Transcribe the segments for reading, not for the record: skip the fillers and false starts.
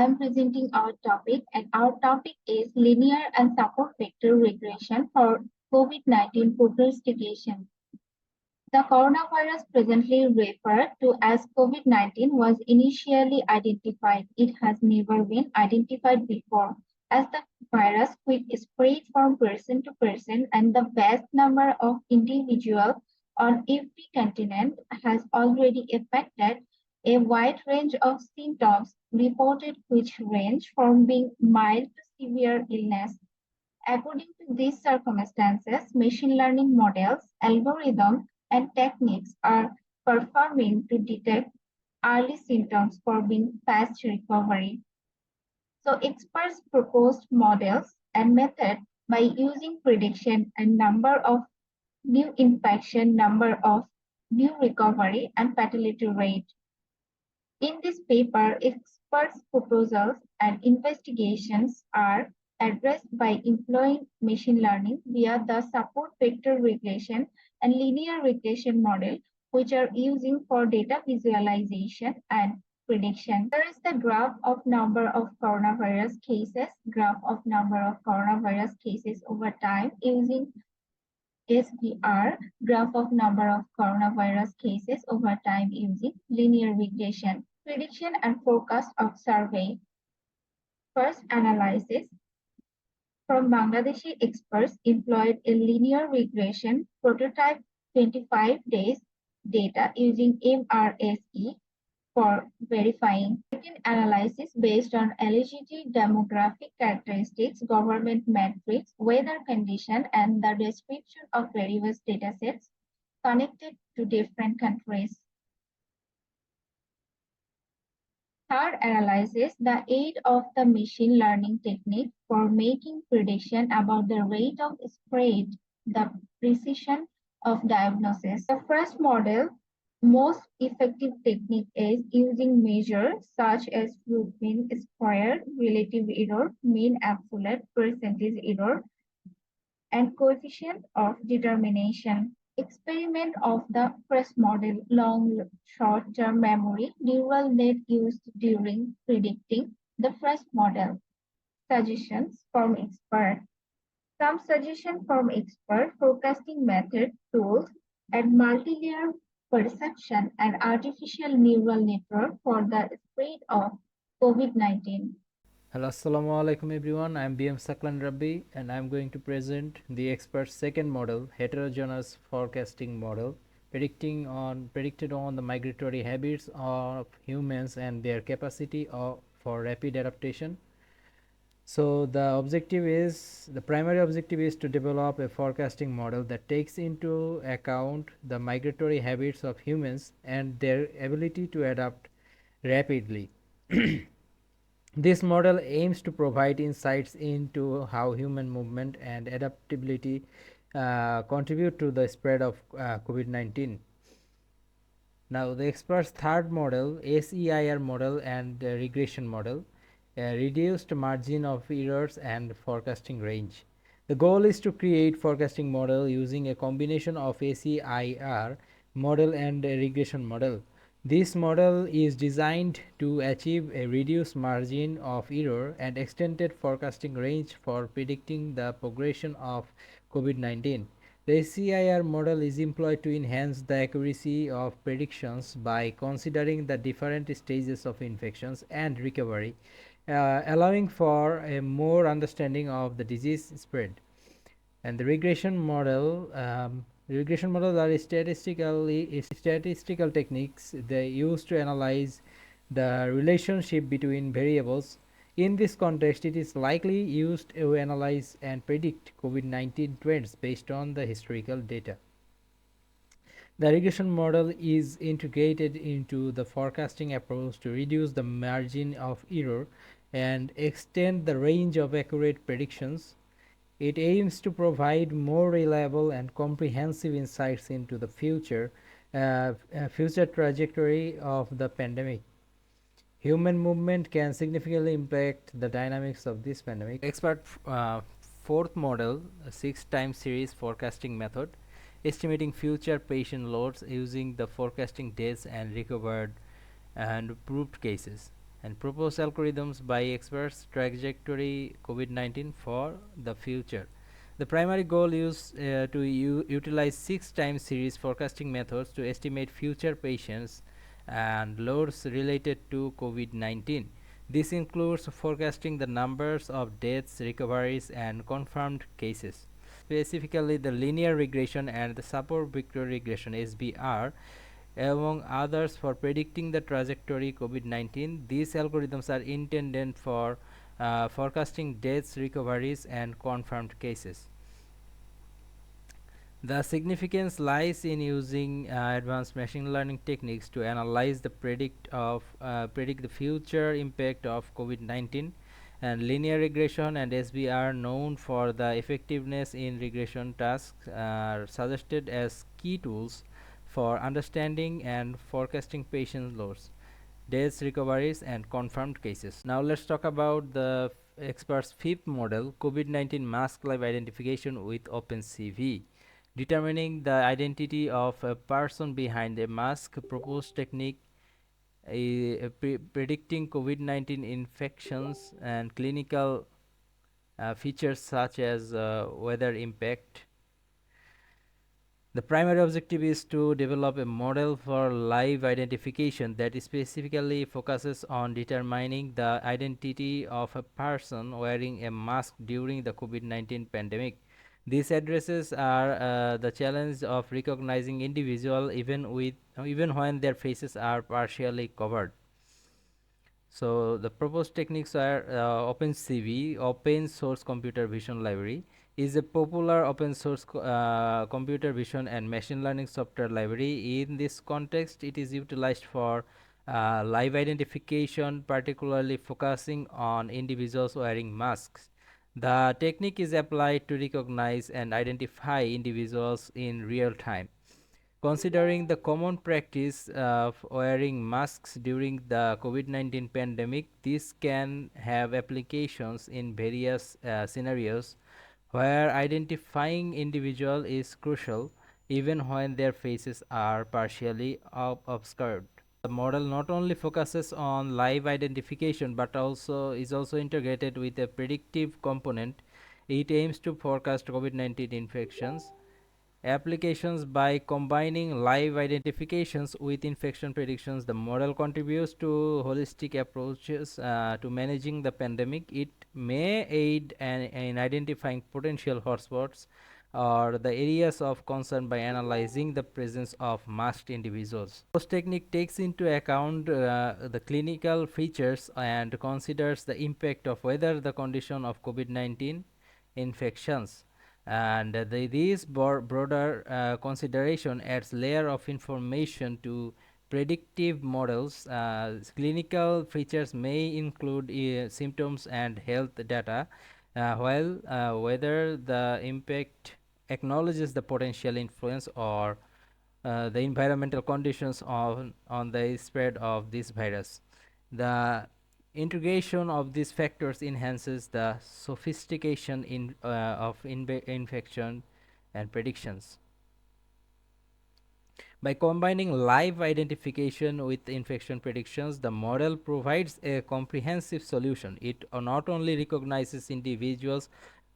I'm presenting our topic, and our topic is linear and support vector regression for COVID-19 prognostication. The coronavirus, presently referred to as COVID-19, was initially identified. It has never been identified before, as the virus quick spread from person to person, and the vast number of individuals on every continent has already affected a wide range of symptoms reported, which range from being mild to severe illness. According to these circumstances, machine learning models, algorithms, and techniques are performing to detect early symptoms for being fast recovery. So experts proposed models and methods by using prediction and number of new infection, number of new recovery, and fatality rate. In this paper, experts' proposals and investigations are addressed by employing machine learning via the support vector regression and linear regression model, which are using for data visualization and prediction. There is the graph of number of coronavirus cases, graph of number of coronavirus cases over time using SVR, graph of number of coronavirus cases over time using linear regression. Prediction and forecast of survey. First analysis from Bangladeshi experts employed a linear regression prototype 25 days data using MRSE for verifying. Second analysis based on eligibility, demographic characteristics, government metrics, weather condition, and the description of various datasets connected to different countries. Third analysis, the aid of the machine learning technique for making prediction about the rate of spread, the precision of diagnosis. The first model, most effective technique is using measures such as root mean squared, relative error, mean absolute, percentage error, and coefficient of determination. Experiment of the first model, long short-term memory, neural net used during predicting the first model. Suggestions from expert. Some suggestion from expert: forecasting method, tools, and multi-layer perception and artificial neural network for the spread of COVID-19. Hello, assalamu alaikum everyone. I am BM Saqlain Rabbi, and I am going to present the expert's second model, heterogeneous forecasting model, predicted on the migratory habits of humans and their capacity for rapid adaptation. So the primary objective is to develop a forecasting model that takes into account the migratory habits of humans and their ability to adapt rapidly. This model aims to provide insights into how human movement and adaptability contribute to the spread of COVID-19. Now, the expert's third model, SEIR model and regression model, reduced margin of errors and forecasting range. The goal is to create forecasting model using a combination of SEIR model and a regression model. This model is designed to achieve a reduced margin of error and extended forecasting range for predicting the progression of COVID-19. The SEIR model is employed to enhance the accuracy of predictions by considering the different stages of infections and recovery, allowing for a more understanding of the disease spread. And the regression models are statistical techniques they use to analyze the relationship between variables. In this context, it is likely used to analyze and predict COVID-19 trends based on the historical data. The regression model is integrated into the forecasting approach to reduce the margin of error and extend the range of accurate predictions. It aims to provide more reliable and comprehensive insights into the future trajectory of the pandemic. Human movement can significantly impact the dynamics of this pandemic. Expert fourth model, a 6-time series forecasting method, estimating future patient loads using the forecasting deaths and recovered and proved cases. and propose algorithms by experts trajectory COVID-19 for the future. The primary goal is to utilize 6-time series forecasting methods to estimate future patients and loads related to COVID-19. This includes forecasting the numbers of deaths, recoveries, and confirmed cases. Specifically, the linear regression and the support vector regression (SVR), among others, for predicting the trajectory COVID-19. These algorithms are intended for forecasting deaths, recoveries, and confirmed cases. The significance lies in using advanced machine learning techniques to analyze the predict the future impact of COVID-19, and linear regression and SVR, known for the effectiveness in regression tasks, are suggested as key tools for understanding and forecasting patient loads, deaths, recoveries, and confirmed cases. Now let's talk about the expert's fifth model, COVID-19 mask live identification with OpenCV. Determining the identity of a person behind a mask, proposed technique predicting COVID-19 infections and clinical features such as weather impact. The primary objective is to develop a model for live identification that specifically focuses on determining the identity of a person wearing a mask during the COVID-19 pandemic. These addresses are the challenge of recognizing individual even when their faces are partially covered. So the proposed techniques are OpenCV, Open Source Computer Vision Library, is a popular open source computer vision and machine learning software library. In this context, it is utilized for live identification, particularly focusing on individuals wearing masks. The technique is applied to recognize and identify individuals in real time. Considering the common practice of wearing masks during the COVID-19 pandemic, this can have applications in various scenarios where identifying individual is crucial even when their faces are partially obscured. The model not only focuses on live identification but also integrated with a predictive component. It aims to forecast COVID-19 infections applications. By combining live identifications with infection predictions, the model contributes to holistic approaches to managing the pandemic. It may aid in identifying potential hotspots or the areas of concern by analyzing the presence of masked individuals. This technique takes into account the clinical features and considers the impact of whether the condition of COVID-19 infections, and this broader consideration adds layer of information to predictive models. Clinical features may include symptoms and health data, while whether the impact acknowledges the potential influence or the environmental conditions on the spread of this virus. The integration of these factors enhances the sophistication of infection and predictions. By combining live identification with infection predictions, the model provides a comprehensive solution. It not only recognizes individuals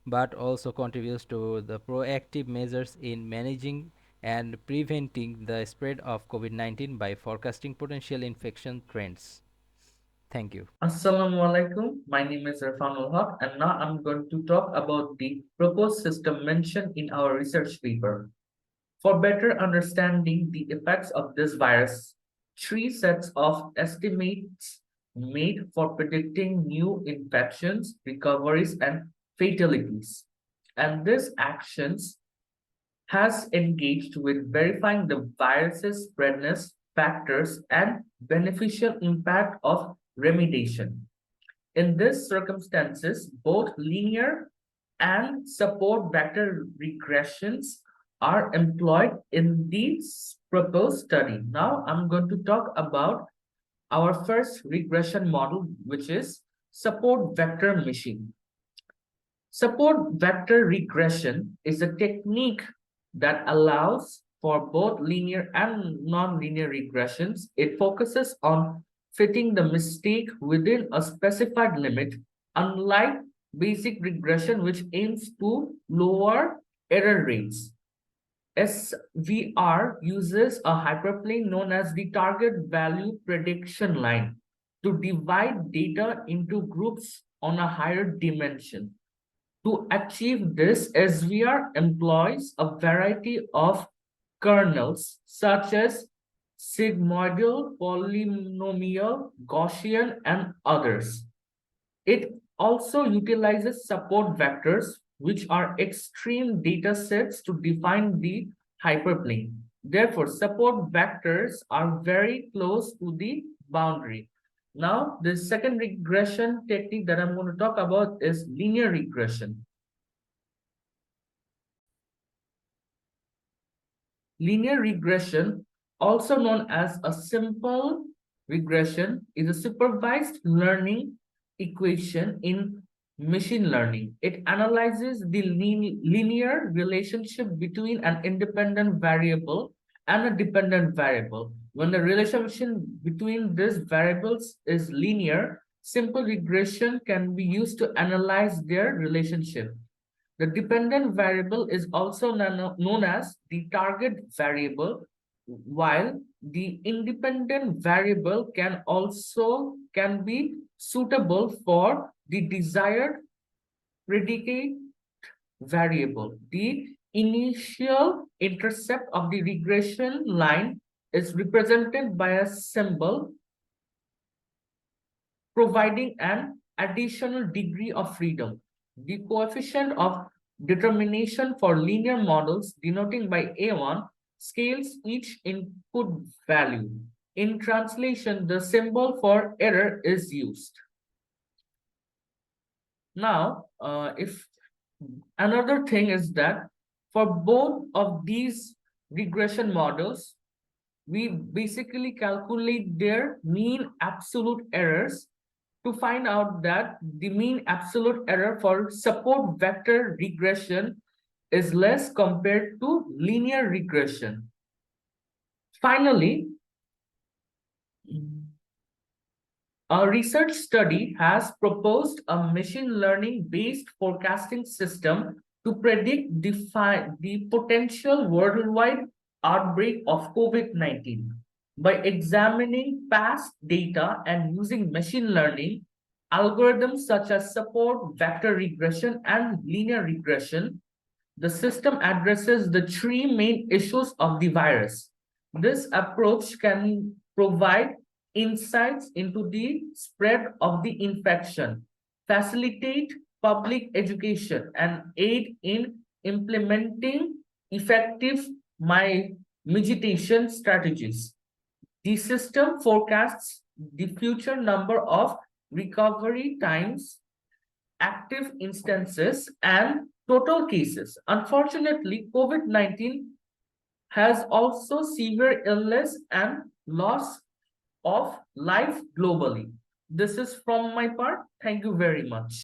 but also contributes to the proactive measures in managing and preventing the spread of COVID-19 by forecasting potential infection trends. Thank you. Assalamu alaikum. My name is Erfanul Haque, and now I'm going to talk about the proposed system mentioned in our research paper. For better understanding the effects of this virus, three sets of estimates made for predicting new infections, recoveries, and fatalities. And these actions has engaged with verifying the virus's spreadness factors and beneficial impact of remediation. In these circumstances, both linear and support vector regressions are employed in this proposed study. Now I'm going to talk about our first regression model, which is support vector machine. Support vector regression is a technique that allows for both linear and non-linear regressions. It focuses on fitting the mistake within a specified limit, unlike basic regression, which aims to lower error rates. SVR uses a hyperplane known as the target value prediction line to divide data into groups on a higher dimension. To achieve this, SVR employs a variety of kernels such as sigmoidal, polynomial, Gaussian, and others. It also utilizes support vectors, which are extreme data sets to define the hyperplane. Therefore, support vectors are very close to the boundary. Now, the second regression technique that I'm going to talk about is linear regression. Linear regression, also known as a simple regression, is a supervised learning equation in machine learning. It analyzes the linear relationship between an independent variable and a dependent variable. When the relationship between these variables is linear, simple regression can be used to analyze their relationship. The dependent variable is also known as the target variable, while the independent variable can be suitable for the desired predicate variable. The initial intercept of the regression line is represented by a symbol providing an additional degree of freedom. The coefficient of determination for linear models, denoting by A1, scales each input value. In translation, the symbol for error is used. Now, if another thing is that for both of these regression models, we basically calculate their mean absolute errors to find out that the mean absolute error for support vector regression is less compared to linear regression. Finally, a research study has proposed a machine learning based forecasting system to predict the potential worldwide outbreak of COVID-19. By examining past data and using machine learning, algorithms such as support vector regression and linear regression, the system addresses the three main issues of the virus. This approach can provide insights into the spread of the infection, facilitate public education, and aid in implementing effective mitigation strategies. The system forecasts the future number of recovery times, active instances, and total cases. Unfortunately, COVID-19 has also severe illness and loss of life globally. This is from my part. Thank you very much.